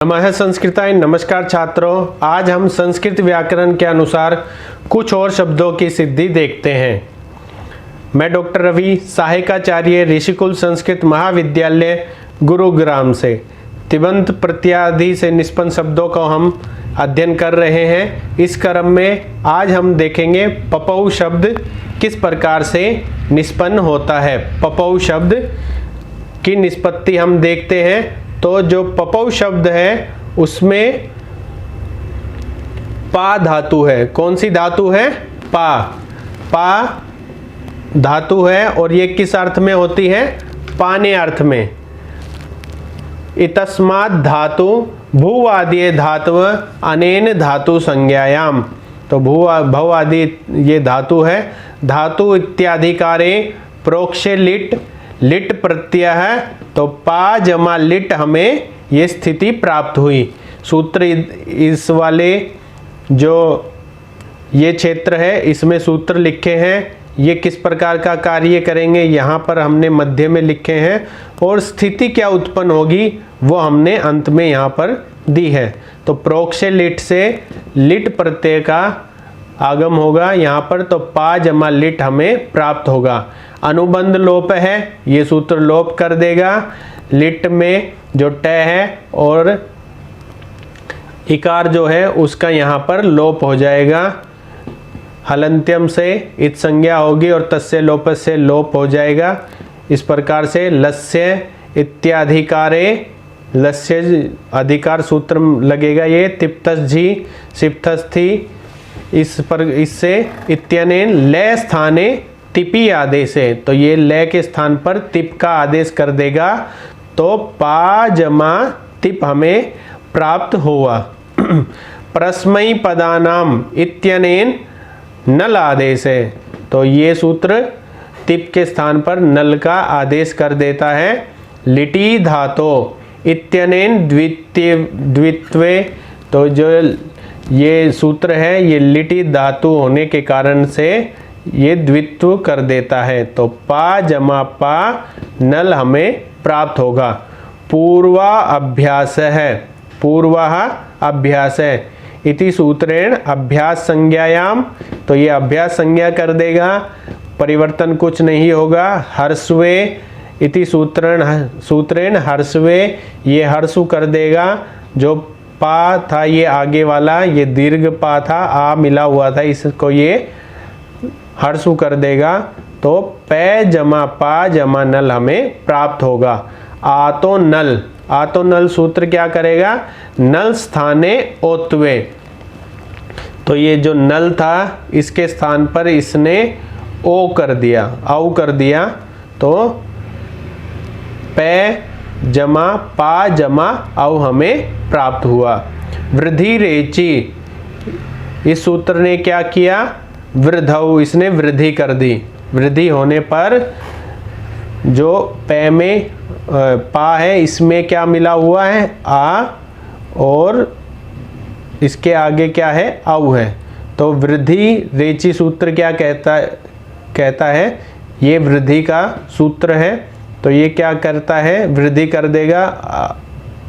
नमः संस्कृताय। नमस्कार छात्रों, आज हम संस्कृत व्याकरण के अनुसार कुछ और शब्दों की सिद्धि देखते हैं। मैं डॉक्टर रवि, सहायकाचार्य, ऋषिकुल संस्कृत महाविद्यालय गुरुग्राम से तिबंत प्रत्यादि से निष्पन्न शब्दों को हम अध्ययन कर रहे हैं। इस क्रम में आज हम देखेंगे पपौ शब्द किस प्रकार से निष्पन्न होता है। पपौ शब्द की निष्पत्ति हम देखते हैं। तो जो पपौ शब्द है उसमें पा धातु है। कौन सी धातु है? पा धातु है और ये किस अर्थ में होती है? पाने अर्थ में। इतस्मात् धातु भूवादि धातव अनेन धातु संज्ञायाम। तो भव आदि ये धातु है। धातु इत्याधिकारे प्रोक्षे लिट प्रत्यय है। तो पा जमा लिट हमें ये स्थिति प्राप्त हुई। सूत्र इस वाले जो ये क्षेत्र है इसमें सूत्र लिखे हैं। ये किस प्रकार का कार्य करेंगे यहाँ पर हमने मध्य में लिखे हैं और स्थिति क्या उत्पन्न होगी वो हमने अंत में यहाँ पर दी है। तो प्रोक्ष लिट से लिट प्रत्यय का आगम होगा यहाँ पर। तो पा जमा लिट हमें प्राप्त होगा। अनुबंध लोप है, ये सूत्र लोप कर देगा। लिट में जो ट है और इकार जो है उसका यहाँ पर लोप हो जाएगा। हलंत्यम से इत संज्ञा होगी और तस्य लोप से लोप हो जाएगा। इस प्रकार से लस्य इत्याधिकारे, लस्य अधिकार सूत्र लगेगा। ये तिप्तस जी सिप्तस थी, इससे इत्यनेन लय स्थाने तिपी आदेश है। तो ये लय के स्थान पर तिप का आदेश कर देगा। तो पा जमा तिप हमें प्राप्त हुआ। परस्मै पदानाम इत्यनेन नल आदेश है। तो ये सूत्र तिप के स्थान पर नल का आदेश कर देता है। लिटी धातो इत्यनेन द्वित्वे। तो जो ये सूत्र है ये लिटी धातु होने के कारण से ये द्वित्व कर देता है। तो पा जमा पा नल हमें प्राप्त होगा। पूर्वा अभ्यास है, पूर्वा अभ्यास है इति सूत्रेण अभ्यास संज्ञायाम। तो ये अभ्यास संज्ञा कर देगा, परिवर्तन कुछ नहीं होगा। हर्षवे इति सूत्रेण हर्षवे, ये हर्षु कर देगा। जो पा था ये आगे वाला, ये दीर्घ पा था, आ मिला हुआ था, इसको ये हर्षु कर देगा। तो पै जमा पा जमा नल हमें प्राप्त होगा। आतो नल सूत्र क्या करेगा? नल स्थाने ओत्वे। तो ये जो नल था इसके स्थान पर इसने ओ कर दिया, औ कर दिया। तो पै जमा पा जमा औ हमें प्राप्त हुआ। वृद्धि रेची, इस सूत्र ने क्या किया? वृद्धौ, इसने वृद्धि कर दी। वृद्धि होने पर जो पै में पा है इसमें क्या मिला हुआ है? आ, और इसके आगे क्या है? औ है। तो वृद्धि रेची सूत्र क्या कहता है? ये वृद्धि का सूत्र है। तो ये क्या करता है? वृद्धि कर देगा।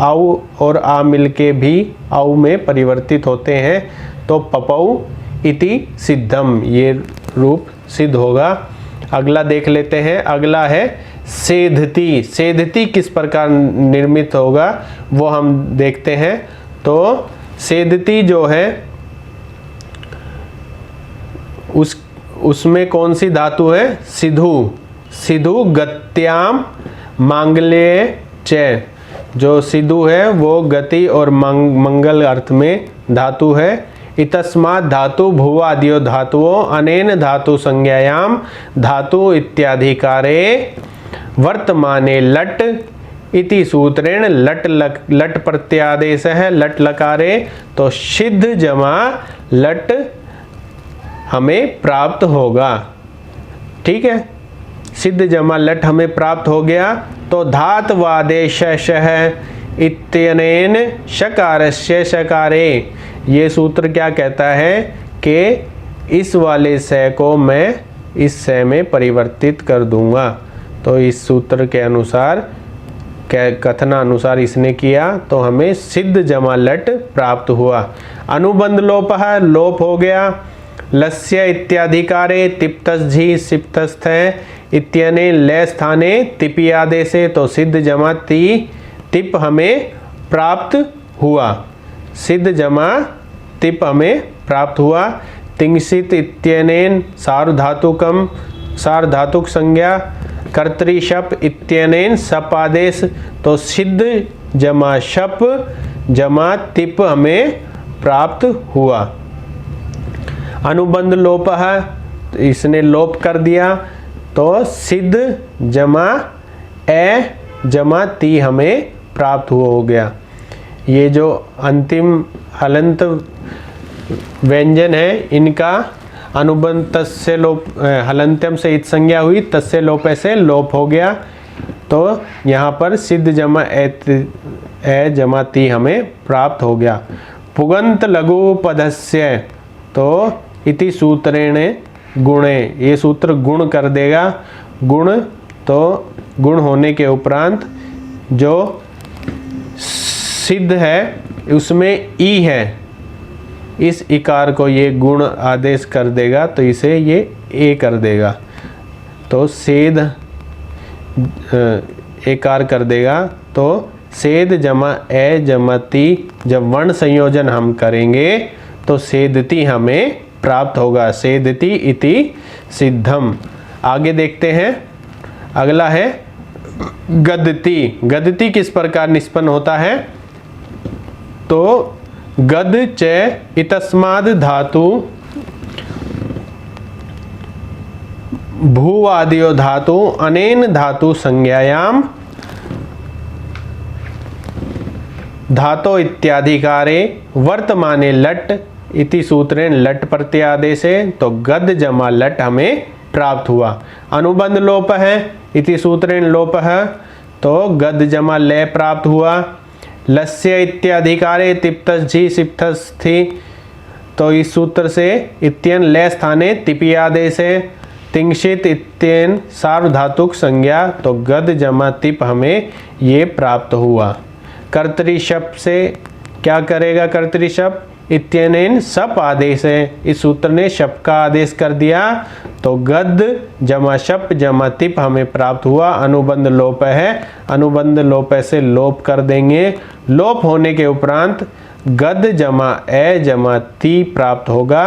औ और आ मिलके भी औ में परिवर्तित होते हैं। तो पपौ इति सिद्धम, ये रूप सिद्ध होगा। अगला देख लेते हैं। अगला है सेधति। सेधति किस प्रकार निर्मित होगा वो हम देखते हैं। तो सेधति जो है उसमें कौन सी धातु है? सिधु गत्याम मांगल्ये च। जो सिधु है वो गति और मंगल अर्थ में धातु है। इतस्मात् धातु भुवादियो धातुओं अनेन धातु संज्ञायाम धातु इत्याधिकारे वर्तमाने लट इति सूत्रेण लट प्रत्यादेश है। लट लकारे। तो सिद्ध जमा लट हमें प्राप्त होगा। ठीक है, सिद्ध जमा लट हमें प्राप्त हो गया। तो धातवादेश इत्यनेन शकारस्य शकारे, ये सूत्र क्या कहता है कि इस वाले से को मैं इस से में परिवर्तित कर दूंगा। तो इस सूत्र के अनुसार कथनानुसार इसने किया तो हमें सिद्ध जमा लट प्राप्त हुआ। अनुबंध लोपः, लोप हो गया। लस्य इत्याधिकारे तिप्तझी सिप्तस्थ इत्यने ले स्थाने तिपि आदेशे, तो सिद्ध जमा ती तिप हमें प्राप्त हुआ। सिद्ध जमा तिप हमें प्राप्त हुआ। तिंसित इत्यनेन सार्वधातुकम, सार्वधातुक संज्ञा कर्तृशप इत्यनेन सप आदेश, तो सिद्ध जमा शप जमा तिप हमें प्राप्त हुआ। अनुबंध लोप है, इसने लोप कर दिया तो सिद्ध जमा ए जमा ती हमें प्राप्त हो गया। ये जो अंतिम हलंत व्यंजन है इनका अनुबंध तस्य लोप, हलंत्यम से इत संज्ञा हुई, तस्य लोपे से लोप हो गया। तो यहाँ पर सिद्ध जमा ए जमा ती हमें प्राप्त हो गया। पुगंत लघु पदस्य, तो इति सूत्रेण गुणे, ये सूत्र गुण कर देगा। गुण, तो गुण होने के उपरांत जो सिद्ध है उसमें ई है, इस इकार को ये गुण आदेश कर देगा तो इसे ये ए कर देगा। तो सेद एकार कर देगा तो सेद जमा ए जमा ती, जब वर्ण संयोजन हम करेंगे तो सेदती हमें प्राप्त होगा। सेदती इति सिद्धम। आगे देखते हैं, अगला है गदति। गदति किस प्रकार निष्पन्न होता है? तो गद च इतस्माद् धातु भूवादियो धातु अनेन धातु संज्ञायाम धातो इत्याधिकारे वर्तमाने लट इति सूत्रेण लट प्रत्यय आदेशे, तो गद जमा लट हमें प्राप्त हुआ। अनुबंध लोप है, इति सूत्रेण लोप है, तो गद जमा ले प्राप्त हुआ। लस्य इत्याधिकारे तिप्तझी सिप्तस्थि, तो इस सूत्र से इत्यन ले स्थाने तिपि आदेशे। तिंशित इत्यन सार्वधातुक संज्ञा, तो गद जमा तिप हमें ये प्राप्त हुआ। कर्तृशप से क्या करेगा? कर्तृशप इत्यनेन सप आदेश है, इस सूत्र ने शप का आदेश कर दिया तो गद जमा शप जमा तिप हमें प्राप्त हुआ। अनुबंध लोप है, अनुबंध लोप से लोप कर देंगे। लोप होने के उपरांत गद जमा ए जमा ती प्राप्त होगा।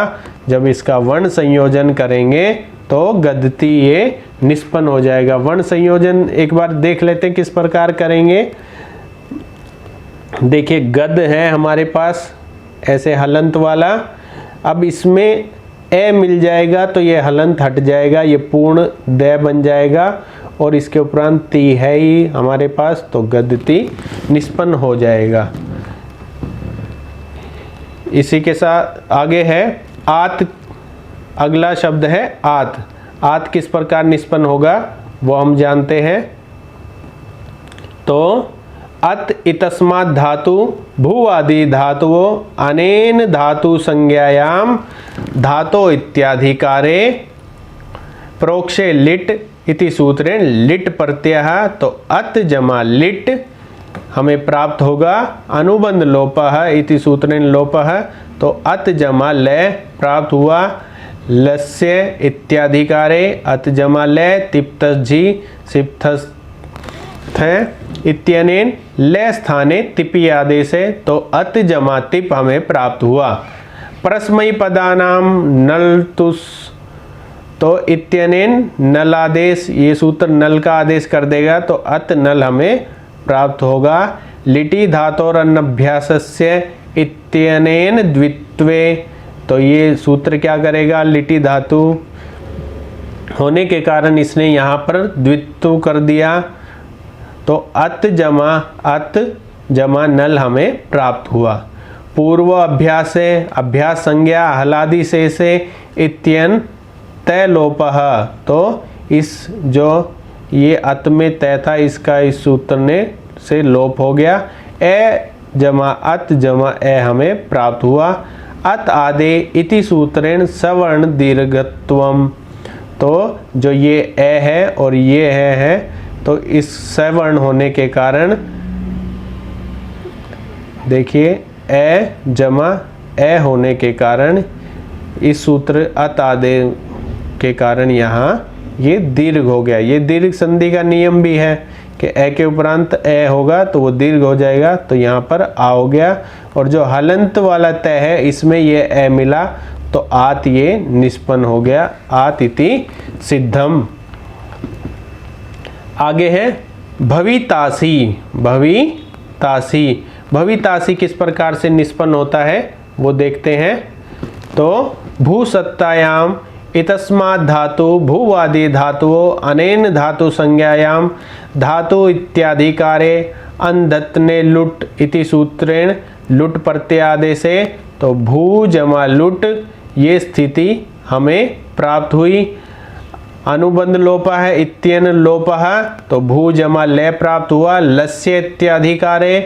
जब इसका वर्ण संयोजन करेंगे तो गदती ये निष्पन्न हो जाएगा। वर्ण संयोजन एक बार देख लेते हैं किस प्रकार करेंगे। देखिए गद है हमारे पास ऐसे हलंत वाला, अब इसमें ए मिल जाएगा तो ये हलंत हट जाएगा, ये पूर्ण दय बन जाएगा और इसके उपरांत ती है ही हमारे पास, तो गदती निष्पन्न हो जाएगा। इसी के साथ आगे है आत। अगला शब्द है आत। आत किस प्रकार निष्पन्न होगा वो हम जानते हैं। तो अत इतस्मात् धातु भूवादि धातुओ अनेन धातु संज्ञायाम धातो इत्याधिकारे प्रोक्षे लिट इति सूत्रेण लिट प्रत्यय, तो अत जमा लिट हमें प्राप्त होगा। अनुबंध लोपः इति सूत्रेण लोपः, तो अत जमा ले प्राप्त हुआ। लस्य इत्याधिकारे अत जमा ले तिप्तझी सिप्तस्थ इत्यनेन ले स्थाने तिपि आदेशे, तो अत जमा तिप हमें प्राप्त हुआ। परस्मयी पदानाम नल तुस, तो इत्यनेन नल आदेश, ये सूत्र नल का आदेश कर देगा तो अत नल हमें प्राप्त होगा। लिटि धातोर अनभ्यासस्य इत्यनेन द्वित्वे, तो ये सूत्र क्या करेगा? लिटि धातु होने के कारण इसने यहाँ पर द्वित्व कर दिया, तो अत जमा नल हमें प्राप्त हुआ। पूर्व अभ्यास अभ्यास संज्ञा हलादि से इत्यन तय लोपः, तो इस जो ये अत में तय था इसका इस सूत्र ने से लोप हो गया। ए जमा अत जमा ए हमें प्राप्त हुआ। अत आदे इति सूत्रेण सवर्ण दीर्घत्वम, तो जो ये ए है और ये है तो इस सवर्ण होने के कारण देखिए ए जमा ए होने के कारण इस सूत्र अत आदेश के कारण यहाँ ये दीर्घ हो गया। ये दीर्घ संधि का नियम भी है कि ए के उपरांत ए होगा तो वो दीर्घ हो जाएगा, तो यहाँ पर आ हो गया। और जो हलंत वाला तय है इसमें ये ए मिला तो आत ये निष्पन्न हो गया, आत इति सिद्धम। आगे है भवितासी। भवितासी, भवितासी किस प्रकार से निष्पन्न होता है वो देखते हैं। तो भूसत्तायाम इतस्मात् धातु भूवादी धातुओ अनेन धातु संज्ञायाम धातु इत्याधिकारे अनधत्ने लुट इति सूत्रेण लुट प्रत्यादेशे, तो भू जमा लुट ये स्थिति हमें प्राप्त हुई। अनुबंध लोप है इत्यन लोप है, तो भू जमा ले प्राप्त हुआ। लस्य इत्याधिकारे,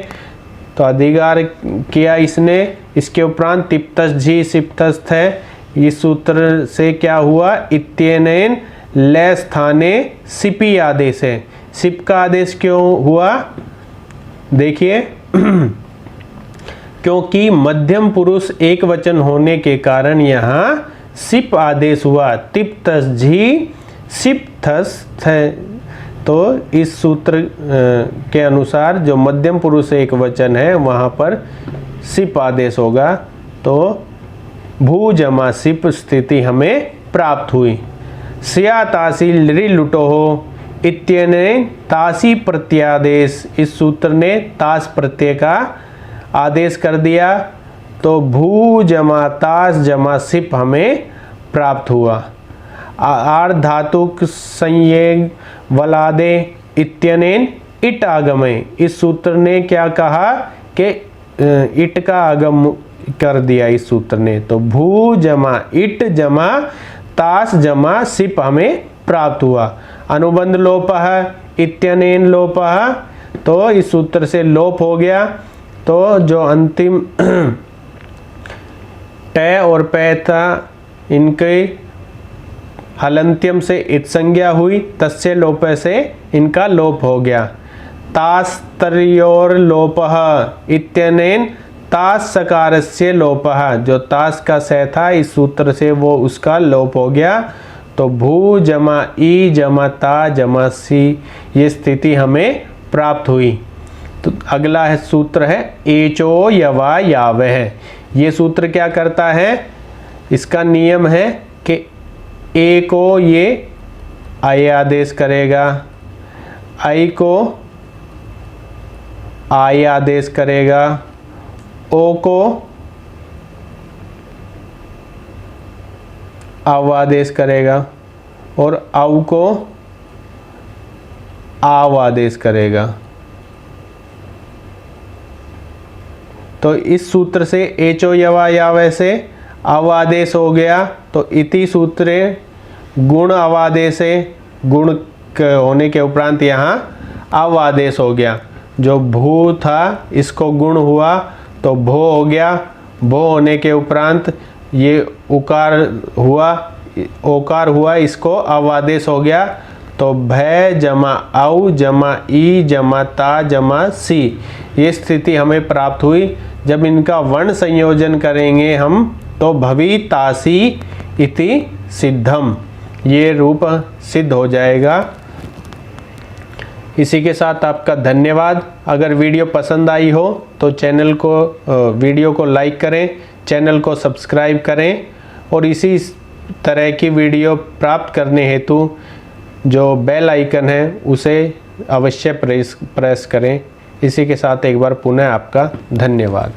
तो अधिकार किया इसने। इसके उपरांत तिप्तस झी सिप्तस्थ है, इस सूत्र से क्या हुआ, इत्यनेन ले स्थाने सिपी आदेश है। सिप का आदेश क्यों हुआ, देखिए क्योंकि मध्यम पुरुष एक वचन होने के कारण यहाँ सिप आदेश हुआ। तिप्तस झी सिप्तस्थ है, तो इस सूत्र के अनुसार जो मध्यम पुरुष एक वचन है वहाँ पर सिप आदेश होगा, तो भू जमा सिप स्थिति हमें प्राप्त हुई। सिया तासी लि लुटो हो इत्यने तासी प्रत्यादेश, इस सूत्र ने तास प्रत्यय का आदेश कर दिया, तो भू जमा तास जमा सिप हमें प्राप्त हुआ। आर्ध धातुक संयोग वलादे इत्यनेन इट आगमय, इस सूत्र ने क्या कहा कि इट का आगम कर दिया इस सूत्र ने, तो भू जमा इट जमा तास जमा सिप हमें प्राप्त हुआ। अनुबंध लोप है इत्यनेन लोप है, तो इस सूत्र से लोप हो गया, तो जो अंतिम ट और पै था इनके हलंत्यम से इत संज्ञा हुई, तस्य लोप से इनका लोप हो गया। तास तर्योर लोपः इत्यनेन तास सकारस्य लोपः, जो तास का सह था इस सूत्र से वो उसका लोप हो गया, तो भू जमा ई जमा ता जमा सी ये स्थिति हमें प्राप्त हुई। तो अगला है सूत्र है एचो यवा यावह। ये सूत्र क्या करता है, इसका नियम है कि ए को ये आई आदेश करेगा, आई को आई आदेश करेगा, ओ को आव आदेश करेगा और आव को आव आदेश करेगा। तो इस सूत्र से एचो यवा यावह से आव आदेश हो गया, तो इति सूत्रे गुण अवादेश है, गुण होने के उपरांत यहाँ आव आदेश हो गया। जो भू था इसको गुण हुआ तो भो हो गया, भो होने के उपरांत ये उकार हुआ, ओकार हुआ, इसको अवादेश हो गया, तो भय जमा औ जमा ई जमा ता जमा सी ये स्थिति हमें प्राप्त हुई। जब इनका वर्ण संयोजन करेंगे हम तो भवी तासी इति सिद्धम, ये रूप सिद्ध हो जाएगा। इसी के साथ आपका धन्यवाद। अगर वीडियो पसंद आई हो तो चैनल को वीडियो को लाइक करें, चैनल को सब्सक्राइब करें और इसी तरह की वीडियो प्राप्त करने हेतु जो बेल आइकन है उसे अवश्य प्रेस करें। इसी के साथ एक बार पुनः आपका धन्यवाद।